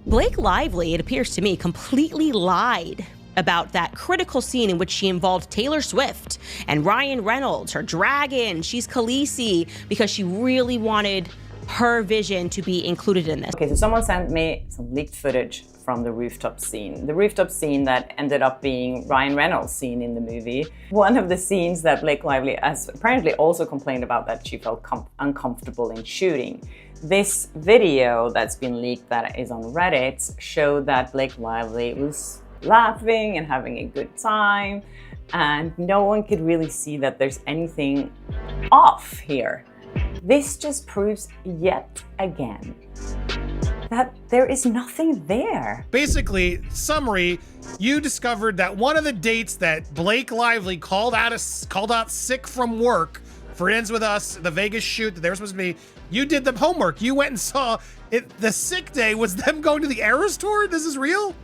Blake Lively, it appears to me, completely lied about that critical scene in which she involved Taylor Swift and Ryan Reynolds, her dragon, she's Khaleesi, because she really wanted her vision to be included in this. Okay, so someone sent me some leaked footage from the rooftop scene. The rooftop scene that ended up being Ryan Reynolds' scene in the movie. One of the scenes that Blake Lively has apparently also complained about that she felt uncomfortable in shooting. This video that's been leaked that is on Reddit showed that Blake Lively was laughing and having a good time, and no one could really see that there's anything off here. This just proves yet again that there is nothing there. Basically, summary, you discovered that one of the dates that Blake Lively called out sick from work for It Ends With Us, the Vegas shoot that they were supposed to be, you did the homework. You went and saw it. The sick day was them going to the Eras tour? This is real?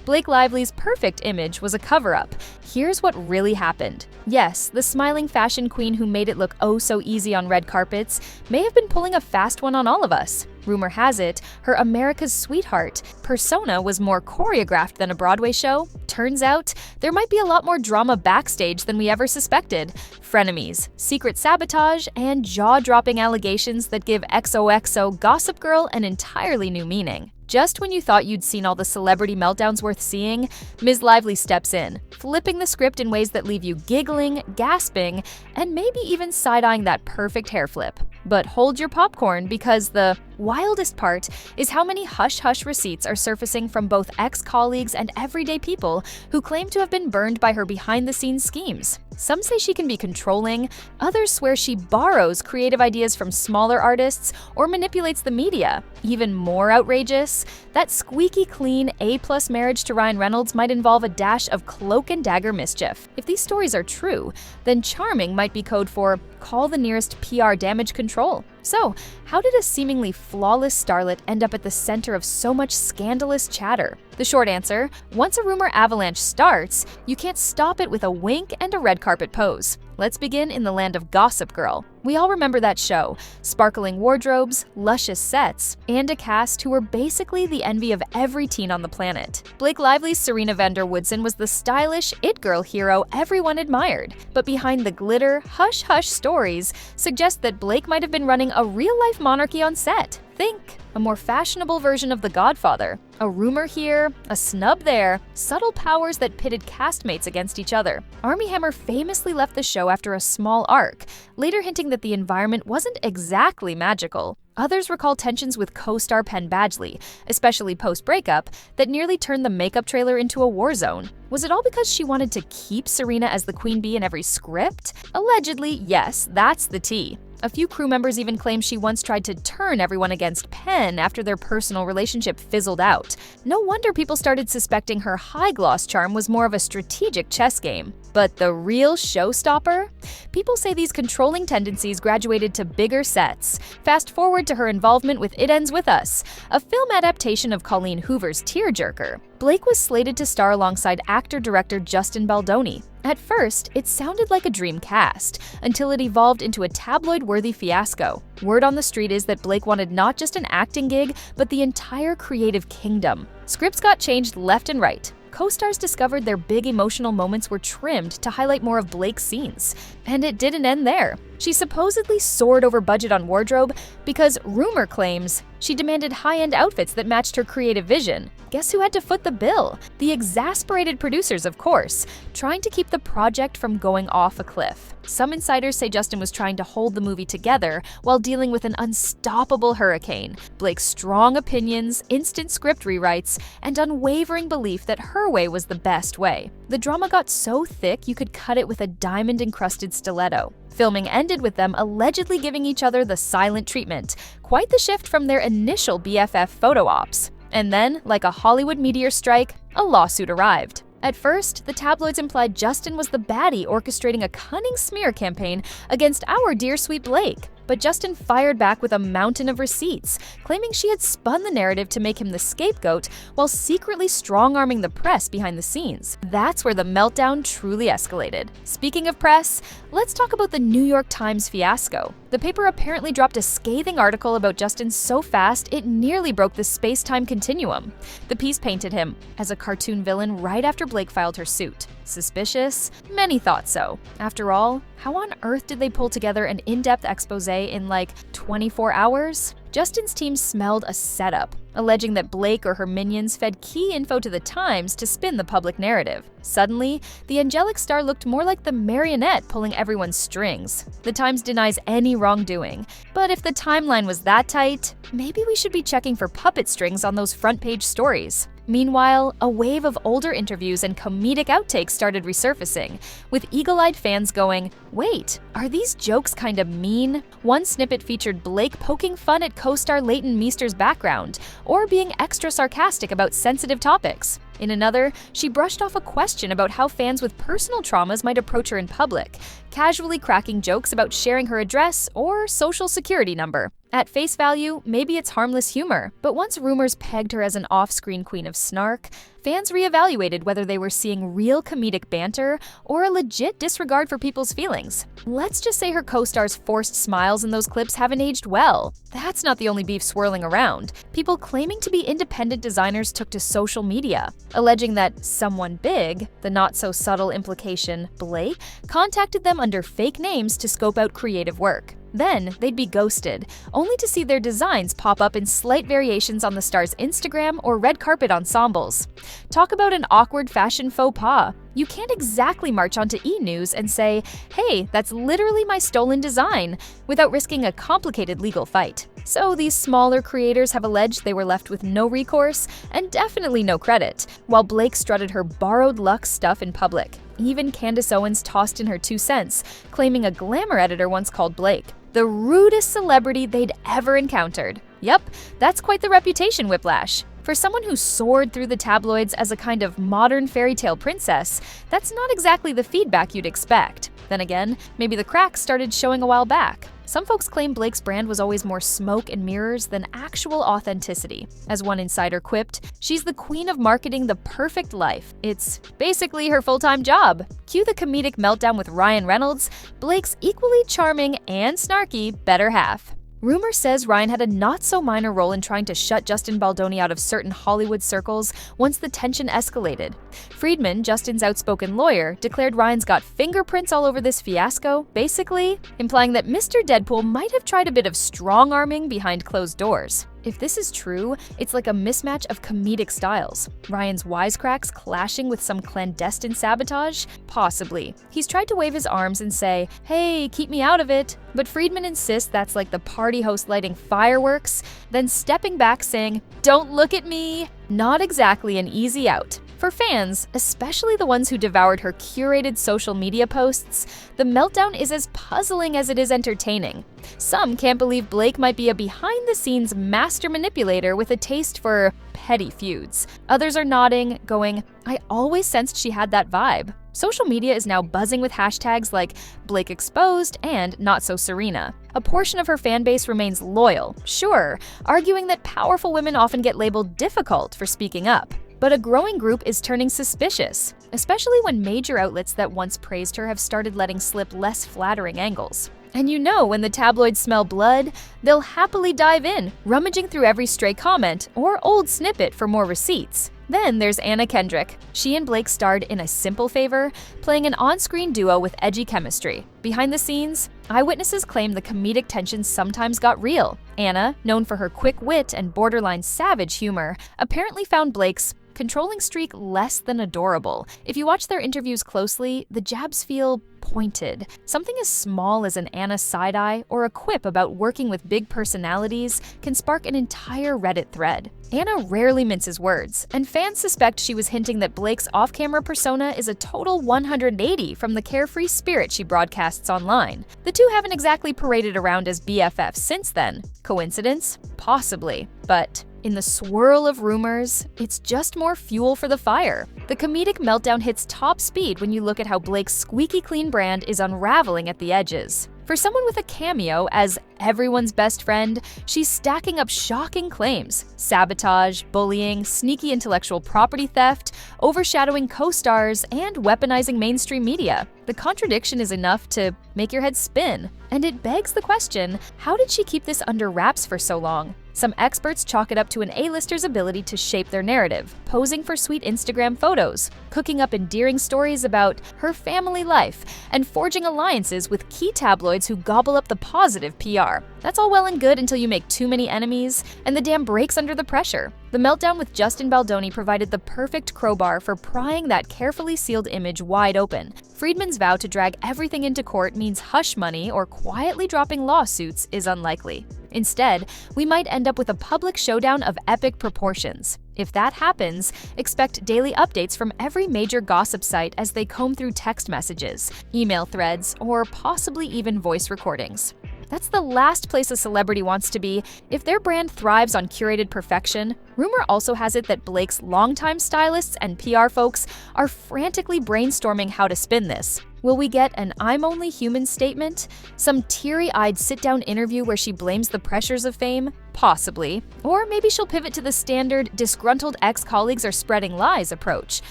Blake Lively's perfect image was a cover-up. Here's what really happened. Yes, the smiling fashion queen who made it look oh so easy on red carpets may have been pulling a fast one on all of us. Rumor has it, her America's sweetheart persona was more choreographed than a Broadway show. Turns out, there might be a lot more drama backstage than we ever suspected. Frenemies, secret sabotage, and jaw-dropping allegations that give XOXO Gossip Girl an entirely new meaning. Just when you thought you'd seen all the celebrity meltdowns worth seeing, Ms. Lively steps in, flipping the script in ways that leave you giggling, gasping, and maybe even side-eyeing that perfect hair flip. But hold your popcorn, because the wildest part is how many hush-hush receipts are surfacing from both ex-colleagues and everyday people who claim to have been burned by her behind-the-scenes schemes. Some say she can be controlling, others swear she borrows creative ideas from smaller artists or manipulates the media. Even more outrageous, that squeaky clean A+ marriage to Ryan Reynolds might involve a dash of cloak-and-dagger mischief. If these stories are true, then charming might be code for call the nearest PR damage control. So, how did a seemingly flawless starlet end up at the center of so much scandalous chatter? The short answer, once a rumor avalanche starts, you can't stop it with a wink and a red carpet pose. Let's begin in the land of Gossip Girl. We all remember that show, sparkling wardrobes, luscious sets, and a cast who were basically the envy of every teen on the planet. Blake Lively's Serena van der Woodsen was the stylish it-girl hero everyone admired, but behind the glitter, hush-hush stories suggest that Blake might have been running a real-life monarchy on set. Think, a more fashionable version of The Godfather. A rumor here, a snub there, subtle powers that pitted castmates against each other. Armie Hammer famously left the show after a small arc, later hinting that the environment wasn't exactly magical. Others recall tensions with co-star Penn Badgley, especially post-breakup, that nearly turned the makeup trailer into a war zone. Was it all because she wanted to keep Serena as the queen bee in every script? Allegedly, yes, that's the tea. A few crew members even claim she once tried to turn everyone against Penn after their personal relationship fizzled out. No wonder people started suspecting her high-gloss charm was more of a strategic chess game. But the real showstopper? People say these controlling tendencies graduated to bigger sets. Fast forward to her involvement with It Ends With Us, a film adaptation of Colleen Hoover's Tearjerker. Blake was slated to star alongside actor-director Justin Baldoni. At first, it sounded like a dream cast, until it evolved into a tabloid-worthy fiasco. Word on the street is that Blake wanted not just an acting gig, but the entire creative kingdom. Scripts got changed left and right. Co-stars discovered their big emotional moments were trimmed to highlight more of Blake's scenes. And it didn't end there. She supposedly soared over budget on wardrobe because rumor claims she demanded high-end outfits that matched her creative vision. Guess who had to foot the bill? The exasperated producers, of course, trying to keep the project from going off a cliff. Some insiders say Justin was trying to hold the movie together while dealing with an unstoppable hurricane. Blake's strong opinions, instant script rewrites, and unwavering belief that her way was the best way. The drama got so thick you could cut it with a diamond-encrusted stiletto. Filming ended with them allegedly giving each other the silent treatment, quite the shift from their initial BFF photo ops. And then, like a Hollywood meteor strike, a lawsuit arrived. At first, the tabloids implied Justin was the baddie orchestrating a cunning smear campaign against our dear sweet Blake. but Justin fired back with a mountain of receipts, claiming she had spun the narrative to make him the scapegoat while secretly strong-arming the press behind the scenes. That's where the meltdown truly escalated. Speaking of press, let's talk about the New York Times fiasco. The paper apparently dropped a scathing article about Justin so fast it nearly broke the space-time continuum. The piece painted him as a cartoon villain right after Blake filed her suit. Suspicious? Many thought so. After all, how on earth did they pull together an in-depth expose in like 24 hours? Justin's team smelled a setup, alleging that Blake or her minions fed key info to the Times to spin the public narrative. Suddenly, the angelic star looked more like the marionette pulling everyone's strings. The Times denies any wrongdoing, but if the timeline was that tight, maybe we should be checking for puppet strings on those front-page stories. Meanwhile, a wave of older interviews and comedic outtakes started resurfacing, with eagle-eyed fans going, "Wait, are these jokes kind of mean?" One snippet featured Blake poking fun at co-star Leighton Meester's background, or being extra sarcastic about sensitive topics. In another, she brushed off a question about how fans with personal traumas might approach her in public, casually cracking jokes about sharing her address or social security number. At face value, maybe it's harmless humor, but once rumors pegged her as an off-screen queen of snark, fans reevaluated whether they were seeing real comedic banter or a legit disregard for people's feelings. Let's just say her co-stars' forced smiles in those clips haven't aged well. That's not the only beef swirling around. People claiming to be independent designers took to social media, alleging that someone big, the not-so-subtle implication Blake, contacted them under fake names to scope out creative work. Then, they'd be ghosted, only to see their designs pop up in slight variations on the star's Instagram or red carpet ensembles. Talk about an awkward fashion faux pas. You can't exactly march onto E! News and say, "Hey, that's literally my stolen design," without risking a complicated legal fight. So these smaller creators have alleged they were left with no recourse and definitely no credit, while Blake strutted her borrowed luxe stuff in public. Even Candace Owens tossed in her 2 cents, claiming a glamour editor once called Blake the rudest celebrity they'd ever encountered. Yep, that's quite the reputation whiplash. For someone who soared through the tabloids as a kind of modern fairy tale princess, that's not exactly the feedback you'd expect. Then again, maybe the cracks started showing a while back. Some folks claim Blake's brand was always more smoke and mirrors than actual authenticity. As one insider quipped, she's the queen of marketing the perfect life. It's basically her full-time job. Cue the comedic meltdown with Ryan Reynolds, Blake's equally charming and snarky better half. Rumor says Ryan had a not-so-minor role in trying to shut Justin Baldoni out of certain Hollywood circles once the tension escalated. Friedman, Justin's outspoken lawyer, declared Ryan's got fingerprints all over this fiasco, basically implying that Mr. Deadpool might have tried a bit of strong-arming behind closed doors. If this is true, it's like a mismatch of comedic styles. Ryan's wisecracks clashing with some clandestine sabotage? Possibly. He's tried to wave his arms and say, "Hey, keep me out of it," but Friedman insists that's like the party host lighting fireworks, then stepping back saying, "Don't look at me." Not exactly an easy out. For fans, especially the ones who devoured her curated social media posts, the meltdown is as puzzling as it is entertaining. Some can't believe Blake might be a behind-the-scenes master manipulator with a taste for petty feuds. Others are nodding, going, "I always sensed she had that vibe." Social media is now buzzing with hashtags like Blake Exposed and Not So Serena. A portion of her fan base remains loyal, sure, arguing that powerful women often get labeled difficult for speaking up. But a growing group is turning suspicious, especially when major outlets that once praised her have started letting slip less flattering angles. And you know when the tabloids smell blood, they'll happily dive in, rummaging through every stray comment or old snippet for more receipts. Then there's Anna Kendrick. She and Blake starred in A Simple Favor, playing an on-screen duo with edgy chemistry. Behind the scenes, eyewitnesses claim the comedic tension sometimes got real. Anna, known for her quick wit and borderline savage humor, apparently found Blake's controlling streak less than adorable. If you watch their interviews closely, the jabs feel pointed. Something as small as an Anna side-eye or a quip about working with big personalities can spark an entire Reddit thread. Anna rarely minces words, and fans suspect she was hinting that Blake's off-camera persona is a total 180 from the carefree spirit she broadcasts online. The two haven't exactly paraded around as BFFs since then. Coincidence? Possibly. But in the swirl of rumors, it's just more fuel for the fire. The comedic meltdown hits top speed when you look at how Blake's squeaky clean brand is unraveling at the edges. For someone with a cameo as everyone's best friend, she's stacking up shocking claims: sabotage, bullying, sneaky intellectual property theft, overshadowing co-stars, and weaponizing mainstream media. The contradiction is enough to make your head spin. And it begs the question, how did she keep this under wraps for so long? Some experts chalk it up to an A-lister's ability to shape their narrative, posing for sweet Instagram photos, cooking up endearing stories about her family life, and forging alliances with key tabloids who gobble up the positive PR. That's all well and good until you make too many enemies, and the dam breaks under the pressure. The meltdown with Justin Baldoni provided the perfect crowbar for prying that carefully sealed image wide open. Friedman's vow to drag everything into court means hush money or quietly dropping lawsuits is unlikely. Instead, we might end up with a public showdown of epic proportions. If that happens, expect daily updates from every major gossip site as they comb through text messages, email threads, or possibly even voice recordings. That's the last place a celebrity wants to be if their brand thrives on curated perfection. Rumor also has it that Blake's longtime stylists and PR folks are frantically brainstorming how to spin this. Will we get an "I'm only human" statement? Some teary-eyed sit-down interview where she blames the pressures of fame? Possibly. Or maybe she'll pivot to the standard disgruntled ex-colleagues are spreading lies approach.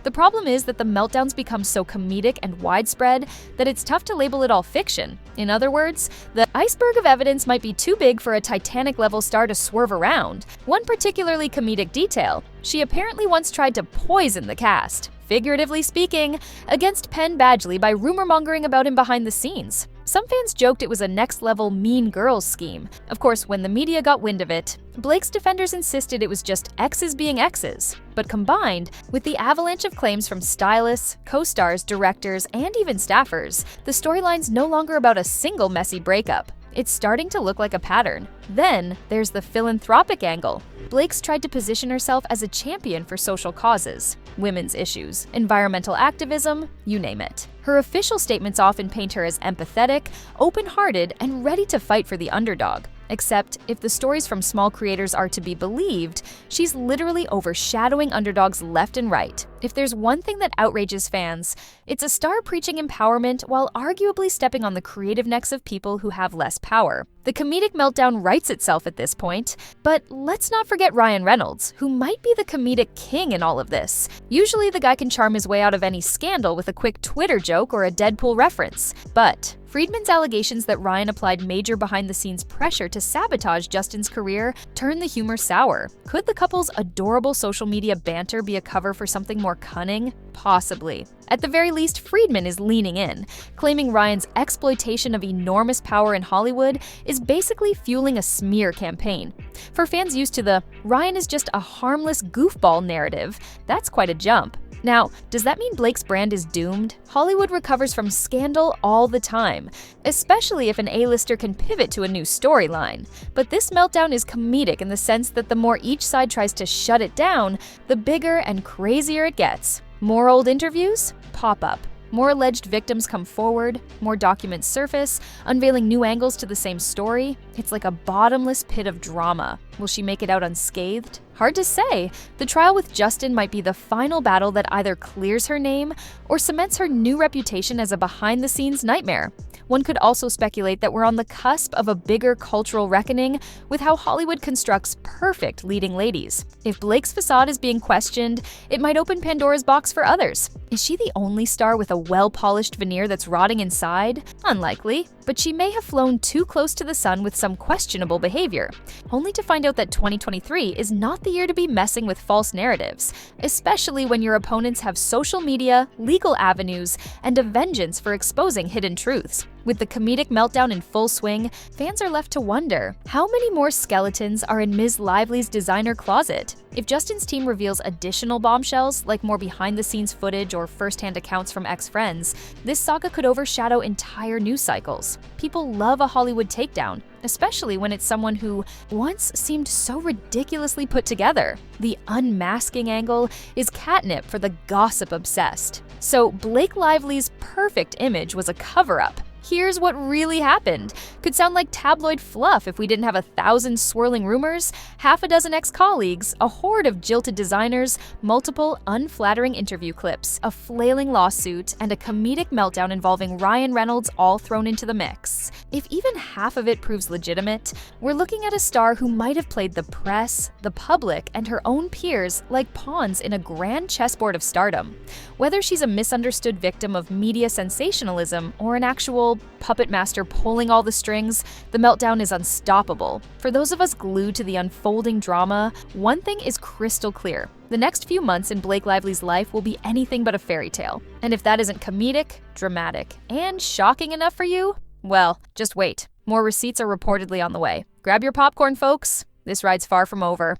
The problem is that the meltdowns become so comedic and widespread that it's tough to label it all fiction. In other words, the iceberg of evidence might be too big for a Titanic-level star to swerve around. One particularly comedic detail: she apparently once tried to poison the cast, figuratively speaking, against Penn Badgley by rumor-mongering about him behind the scenes. Some fans joked it was a next-level Mean Girls scheme. Of course, when the media got wind of it, Blake's defenders insisted it was just exes being exes. But combined with the avalanche of claims from stylists, co-stars, directors, and even staffers, the storyline's no longer about a single messy breakup. It's starting to look like a pattern. Then there's the philanthropic angle. Blake's tried to position herself as a champion for social causes, women's issues, environmental activism, you name it. Her official statements often paint her as empathetic, open-hearted, and ready to fight for the underdog. Except, if the stories from small creators are to be believed, she's literally overshadowing underdogs left and right. If there's one thing that outrages fans, it's a star preaching empowerment while arguably stepping on the creative necks of people who have less power. The comedic meltdown writes itself at this point, but let's not forget Ryan Reynolds, who might be the comedic king in all of this. Usually the guy can charm his way out of any scandal with a quick Twitter joke or a Deadpool reference. But Friedman's allegations that Ryan applied major behind-the-scenes pressure to sabotage Justin's career turn the humor sour. Could the couple's adorable social media banter be a cover for something more cunning? Possibly. At the very least, Friedman is leaning in, claiming Ryan's exploitation of enormous power in Hollywood is basically fueling a smear campaign. For fans used to the "Ryan is just a harmless goofball" narrative, that's quite a jump. Now, does that mean Blake's brand is doomed? Hollywood recovers from scandal all the time, especially if an A-lister can pivot to a new storyline. But this meltdown is comedic in the sense that the more each side tries to shut it down, the bigger and crazier it gets. More old interviews pop up. More alleged victims come forward, more documents surface, unveiling new angles to the same story. It's like a bottomless pit of drama. Will she make it out unscathed? Hard to say. The trial with Justin might be the final battle that either clears her name or cements her new reputation as a behind-the-scenes nightmare. One could also speculate that we're on the cusp of a bigger cultural reckoning with how Hollywood constructs perfect leading ladies. If Blake's facade is being questioned, it might open Pandora's box for others. Is she the only star with a well-polished veneer that's rotting inside? Unlikely, but she may have flown too close to the sun with some questionable behavior, only to find out that 2023 is not the year to be messing with false narratives, especially when your opponents have social media, legal avenues, and a vengeance for exposing hidden truths. With the comedic meltdown in full swing, fans are left to wonder, how many more skeletons are in Ms. Lively's designer closet? If Justin's team reveals additional bombshells, like more behind-the-scenes footage or first-hand accounts from ex-friends, this saga could overshadow entire news cycles. People love a Hollywood takedown, especially when it's someone who once seemed so ridiculously put together. The unmasking angle is catnip for the gossip-obsessed. So Blake Lively's perfect image was a cover-up. Here's what really happened. Could sound like tabloid fluff if we didn't have 1,000 swirling rumors, half a dozen ex-colleagues, a horde of jilted designers, multiple unflattering interview clips, a flailing lawsuit, and a comedic meltdown involving Ryan Reynolds all thrown into the mix. If even half of it proves legitimate, we're looking at a star who might have played the press, the public, and her own peers like pawns in a grand chessboard of stardom. Whether she's a misunderstood victim of media sensationalism or an actual puppet master pulling all the strings, the meltdown is unstoppable. For those of us glued to the unfolding drama, one thing is crystal clear. The next few months in Blake Lively's life will be anything but a fairy tale. And if that isn't comedic, dramatic, and shocking enough for you, well, just wait. More receipts are reportedly on the way. Grab your popcorn, folks. This ride's far from over.